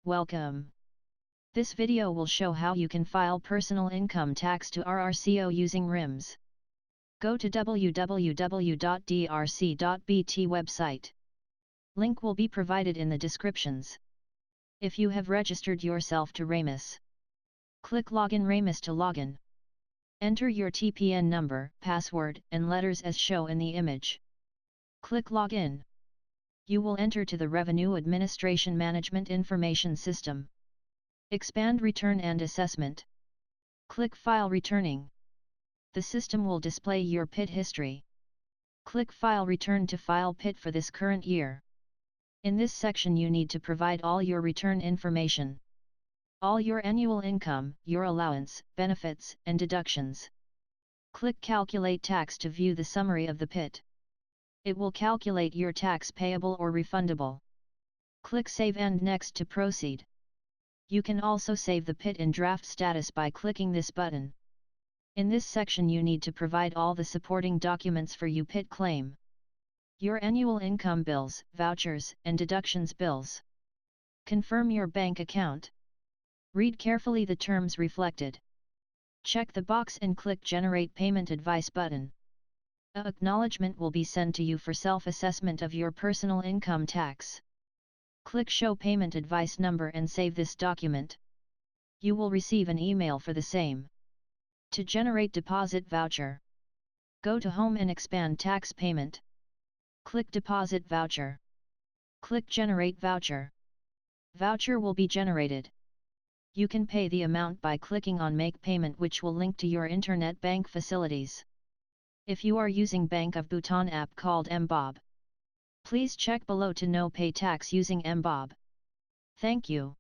Welcome. This video will show how you can file personal income tax to RRCO using RIMS. Go to www.drc.bt website. Link will be provided in the descriptions. If you have registered yourself to RIMS, click Login RIMS to login. Enter your TPN number, password, and letters as shown in the image. Click Login. You will enter to the Revenue Administration Management Information System. Expand Return and Assessment. Click File Returning. The system will display your PIT history. Click File Return to file PIT for this current year. In this section you need to provide all your return information. All your annual income, your allowance, benefits, and deductions. Click Calculate Tax to view the summary of the PIT. It will calculate your tax payable or refundable. Click Save and Next to proceed. You can also save the PIT in draft status by clicking this button. In this section you need to provide all the supporting documents for your PIT claim. Your annual income bills, vouchers, and deductions bills. Confirm your bank account. Read carefully the terms reflected. Check the box and click Generate Payment Advice button. An acknowledgement will be sent to you for self-assessment of your personal income tax. Click Show Payment Advice Number and save this document. You will receive an email for the same. To generate deposit voucher, go to Home and expand Tax Payment. Click Deposit Voucher. Click Generate Voucher. Voucher will be generated. You can pay the amount by clicking on Make Payment, which will link to your internet bank facilities. If you are using Bank of Bhutan app called mBOB, please check below to know pay tax using mBOB. Thank you.